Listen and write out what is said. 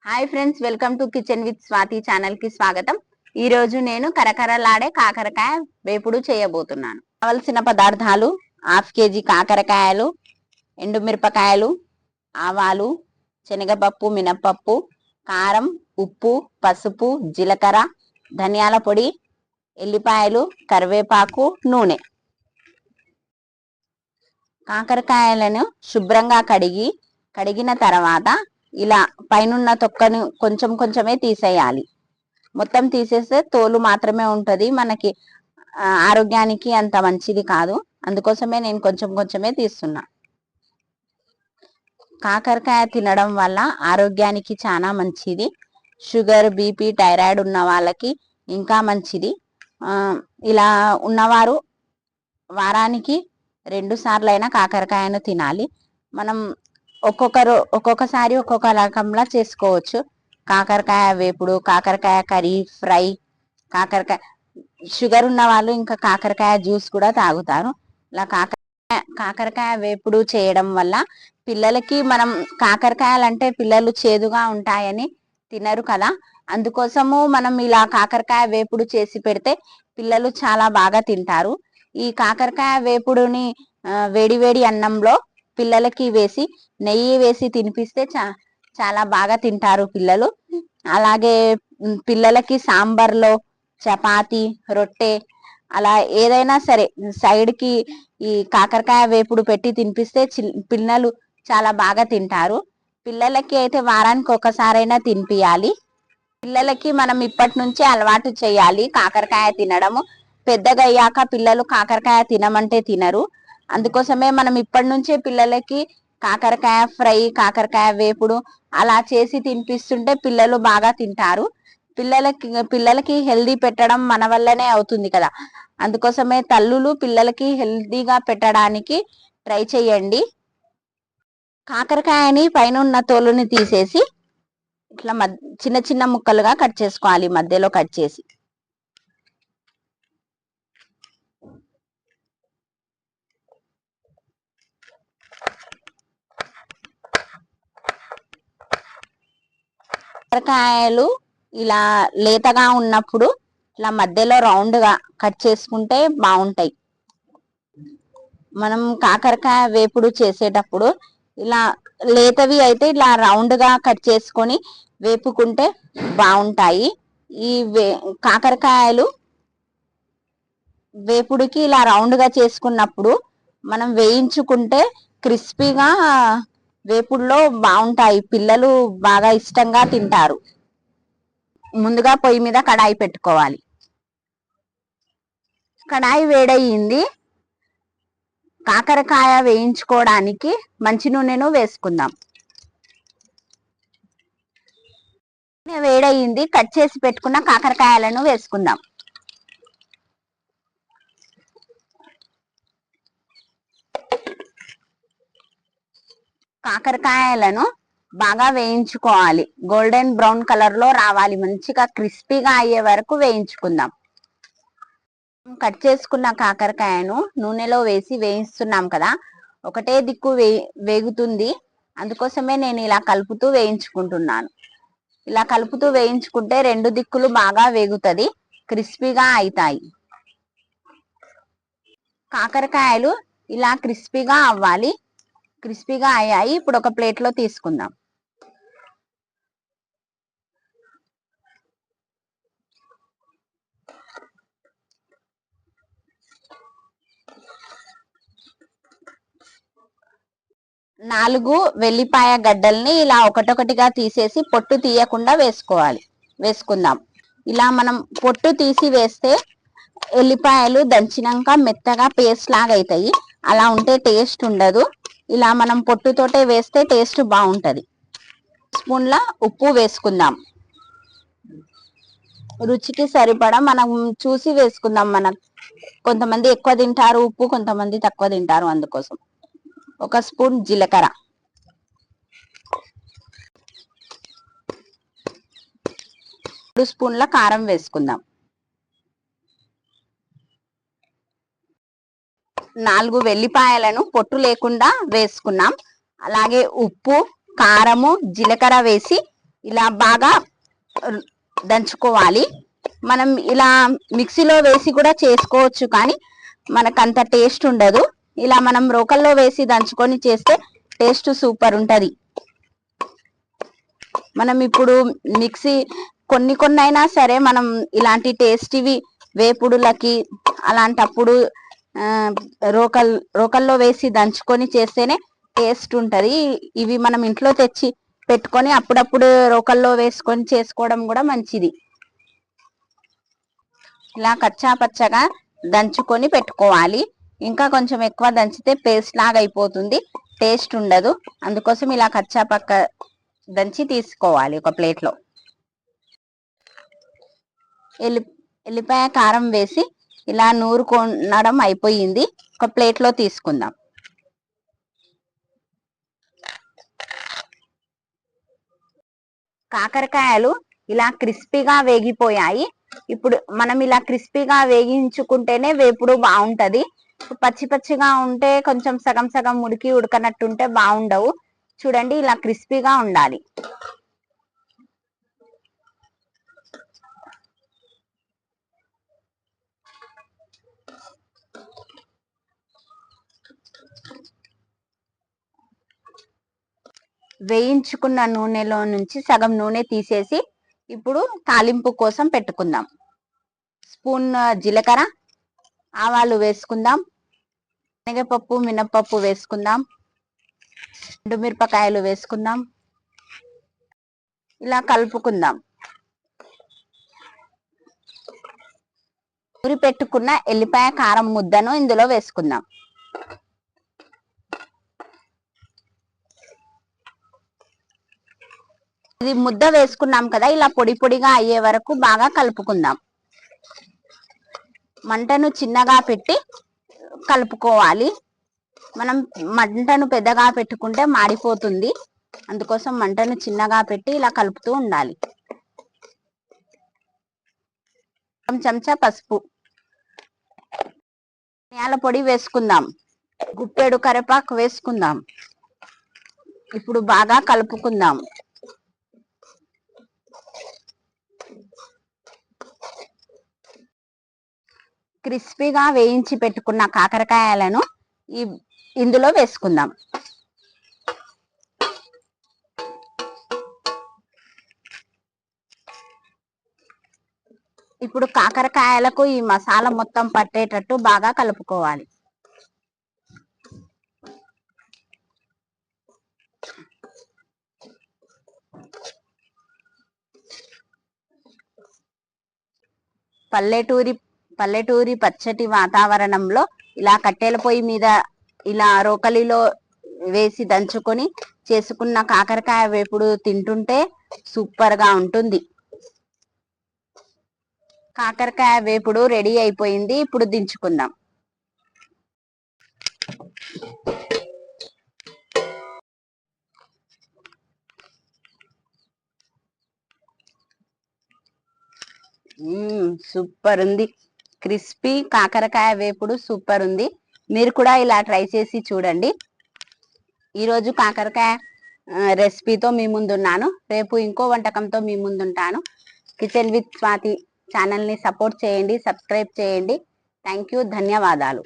Hi friends, welcome to kitchen with Swathi channel కి స్వాగతం. ఈ రోజు నేను కరకరలాడే కాకరకాయ వేపుడు చేయబోతున్నాను. కావలసిన పదార్థాలు: హాఫ్ కేజీ కాకరకాయలు, ఎండుమిరపకాయలు, ఆవాలు, శనగపప్పు, మినపప్పు, కారం, ఉప్పు, పసుపు, జీలకర్ర, ధనియాల పొడి, ఎల్లిపాయలు, కరివేపాకు, నూనె. కాకరకాయలను శుభ్రంగా కడిగిన తర్వాత ఇలా పైనున్న తొక్కను కొంచెం కొంచెమే తీసేయాలి. మొత్తం తీసేస్తే తోలు మాత్రమే ఉంటది, మనకి ఆరోగ్యానికి అంత మంచిది కాదు. అందుకోసమే నేను కొంచెం కొంచెమే తీస్తున్నా. కాకరకాయ తినడం వల్ల ఆరోగ్యానికి చాలా మంచిది. షుగర్, బీపీ, థైరాయిడ్ ఉన్న వాళ్ళకి ఇంకా మంచిది. ఇలా ఉన్నవారు వారానికి 2 సార్లైనా కాకరకాయను తినాలి. మనం ఒక్కొక్కసారి ఒక్కొక్క రకంలా చేసుకోవచ్చు. కాకరకాయ వేపుడు, కాకరకాయ కర్రీ, ఫ్రై, కాకరకాయ షుగర్ ఉన్న వాళ్ళు ఇంకా కాకరకాయ జ్యూస్ కూడా తాగుతారు. ఇలా కాకరకాయ వేపుడు చేయడం వల్ల పిల్లలకి, మనం కాకరకాయలు అంటే పిల్లలు చేదుగా ఉంటాయని తినరు కదా, అందుకోసము మనం ఇలా కాకరకాయ వేపుడు చేసి పెడితే పిల్లలు చాలా బాగా తింటారు. ఈ కాకరకాయ వేపుడుని వేడి వేడి అన్నంలో పిల్లలకి వేసి నెయ్యి వేసి తినిపిస్తే చాలా బాగా తింటారు పిల్లలు. అలాగే పిల్లలకి సాంబార్లో, చపాతి, రొట్టె అలా ఏదైనా సరే సైడ్ కి ఈ కాకరకాయ వేపుడు పెట్టి తినిపిస్తే పిల్లలు చాలా బాగా తింటారు. పిల్లలకి అయితే వారానికి ఒకసారైనా తినిపియాలి. పిల్లలకి మనం ఇప్పటి నుంచే అలవాటు చేయాలి కాకరకాయ తినడము. పెద్దగా అయ్యాక పిల్లలు కాకరకాయ తినమంటే తినరు. అందుకోసమే మనం ఇప్పటి నుంచే పిల్లలకి కాకరకాయ ఫ్రై, కాకరకాయ వేపుడు అలా చేసి తినిపిస్తుంటే పిల్లలు బాగా తింటారు. పిల్లలకి హెల్దీ పెట్టడం మన వల్లనే అవుతుంది కదా, అందుకోసమే తల్లులు పిల్లలకి హెల్దీగా పెట్టడానికి ట్రై చేయండి. కాకరకాయని పైన ఉన్న తోలుని తీసేసి ఇట్లా చిన్న చిన్న ముక్కలుగా కట్ చేసుకోవాలి, మధ్యలో కట్ చేసి. కాకరకాయలు ఇలా లేతగా ఉన్నప్పుడు ఇలా మధ్యలో రౌండ్ గా కట్ చేసుకుంటే బాగుంటాయి. మనం కాకరకాయ వేపుడు చేసేటప్పుడు ఇలా లేతవి అయితే ఇలా రౌండ్ గా కట్ చేసుకొని వేపుకుంటే బాగుంటాయి. ఈ కాకరకాయలు వేపుడుకి ఇలా రౌండ్ గా చేసుకున్నప్పుడు మనం వేయించుకుంటే క్రిస్పీగా వేపుడులో బాగుంటాయి. పిల్లలు బాగా ఇష్టంగా తింటారు. ముందుగా పొయ్యి మీద కడాయి పెట్టుకోవాలి. కడాయి వేడయింది. కాకరకాయ వేయించుకోవడానికి మంచి నూనెను వేసుకుందాం. వేడయింది. కట్ చేసి పెట్టుకున్న కాకరకాయలను వేసుకుందాం. కాకరకాయలను బాగా వేయించుకోవాలి. గోల్డెన్ బ్రౌన్ కలర్ లో రావాలి, మంచిగా క్రిస్పీగా అయ్యే వరకు వేయించుకుందాం. కట్ చేసుకున్న కాకరకాయను నూనెలో వేసి వేయిస్తున్నాం కదా, ఒకటే దిక్కు వేగుతుంది. అందుకోసమే నేను ఇలా కలుపుతూ వేయించుకుంటున్నాను. ఇలా కలుపుతూ వేయించుకుంటే 2 దిక్కులు బాగా వేగుతుంది, క్రిస్పీగా అవుతాయి. కాకరకాయలు ఇలా క్రిస్పీగా అవ్వాలి. క్రిస్పీగా అయ్యాయి. ఇప్పుడు ఒక ప్లేట్లో తీసుకుందాం. నాలుగు వెల్లిపాయ గడ్డల్ని ఇలా ఒకటొకటిగా తీసేసి పొట్టు తీయకుండా వేసుకుందాం. ఇలా మనం పొట్టు తీసి వేస్తే ఎల్లిపాయలు దంచినాక మెత్తగా పేస్ట్ లాగా అవుతాయి. అలా ఉంటే టేస్ట్ ఉండదు. ఇలా మనం పొట్టుతోటే వేస్తే టేస్ట్ బాగుంటది. స్పూన్ల ఉప్పు వేసుకుందాం. రుచికి సరిపడా మనం చూసి వేసుకుందాం. కొంతమంది ఎక్కువ తింటారు ఉప్పు, కొంతమంది తక్కువ తింటారు. అందుకోసం 1 స్పూన్ జీలకర్ర, 2 స్పూన్ల కారం వేసుకుందాం. 4 వెల్లిపాయలను పొట్టు లేకుండా వేసుకున్నాం. అలాగే ఉప్పు, కారము, జీలకర్ర వేసి ఇలా బాగా దంచుకోవాలి. మనం ఇలా మిక్సీలో వేసి కూడా చేసుకోవచ్చు, కానీ మనకు అంత టేస్ట్ ఉండదు. ఇలా మనం రోకల్లో వేసి దంచుకొని చేస్తే టేస్ట్ సూపర్ ఉంటది. మనం ఇప్పుడు మిక్సీ కొన్ని అయినా సరే మనం ఇలాంటి టేస్టీవి వేపుడులకి అలాంటప్పుడు రోకల్లో వేసి దంచుకొని చేస్తేనే టేస్ట్ ఉంటది. ఇవి మనం ఇంట్లో తెచ్చి పెట్టుకొని అప్పుడప్పుడు రోకల్లో వేసుకొని చేసుకోవడం కూడా మంచిది. ఇలా కచ్చా పచ్చగా దంచుకొని పెట్టుకోవాలి. ఇంకా కొంచెం ఎక్కువ దంచితే పేస్ట్ లాగా అయిపోతుంది, టేస్ట్ ఉండదు. అందుకోసం ఇలా కచ్చా పక్క దంచి తీసుకోవాలి ఒక ప్లేట్లో. ఎల్లిపాయ కారం వేసి ఇలా నూరుకొనడం అయిపోయింది. ఒక ప్లేట్లో తీసుకుందాం. కాకరకాయలు ఇలా క్రిస్పీగా వేగిపోయాయి. ఇప్పుడు మనం ఇలా క్రిస్పీగా వేగించుకుంటేనే వేపుడు బాగుంటది. పచ్చి పచ్చిగా ఉంటే కొంచెం సగం సగం ఉడకనట్టుంటే బాగుండవు. చూడండి, ఇలా క్రిస్పీగా ఉండాలి. వేయించుకున్న నూనెలో నుంచి సగం నూనె తీసేసి ఇప్పుడు తాలింపు కోసం పెట్టుకుందాం. స్పూన్ జీలకర్ర, ఆవాలు వేసుకుందాం. శనగపప్పు, మినపప్పు వేసుకుందాం. ఎండుమిరపకాయలు వేసుకుందాం. ఇలా కలుపుకుందాం. ఊరి పెట్టుకున్న ఎల్లిపాయ కారం ముద్దను ఇందులో వేసుకుందాం. ఇది ముద్ద వేసుకున్నాం కదా, ఇలా పొడి పొడిగా అయ్యే వరకు బాగా కలుపుకుందాం. మంటను చిన్నగా పెట్టి కలుపుకోవాలి. మనం మంటను పెద్దగా పెట్టుకుంటే మాడిపోతుంది. అందుకోసం మంటను చిన్నగా పెట్టి ఇలా కలుపుతూ ఉండాలి. చెంచా పసుపు, ధనియాల పొడి వేసుకుందాం. గుప్పెడు కరివేపాకు వేసుకుందాం. ఇప్పుడు బాగా కలుపుకుందాం. క్రిస్పీగా వేయించి పెట్టుకున్న కాకరకాయలను ఇందులో వేసుకుందాం. ఇప్పుడు కాకరకాయలకు ఈ మసాలా మొత్తం పట్టేటట్టు బాగా కలుపుకోవాలి. పల్లెటూరి పచ్చటి వాతావరణంలో ఇలా కట్టెల పొయ్యి మీద ఇలా రోకలిలో వేసి దంచుకొని చేసుకున్న కాకరకాయ వేపుడు తింటుంటే సూపర్ గా ఉంటుంది. కాకరకాయ వేపుడు రెడీ అయిపోయింది. ఇప్పుడు దించుకుందాం. సూపర్ ఉంది. క్రిస్పీ కాకరకాయ వేపుడు సూపర్ ఉంది. మీరు కూడా ఇలా ట్రై చేసి చూడండి. ఈరోజు కాకరకాయ రెసిపీతో మీ ముందున్నాను. రేపు ఇంకో వంటకంతో మీ ముందుంటాను. కిచెన్ విత్ స్వాతి ఛానల్ని సపోర్ట్ చేయండి, సబ్స్క్రైబ్ చేయండి. థ్యాంక్ యూ, ధన్యవాదాలు.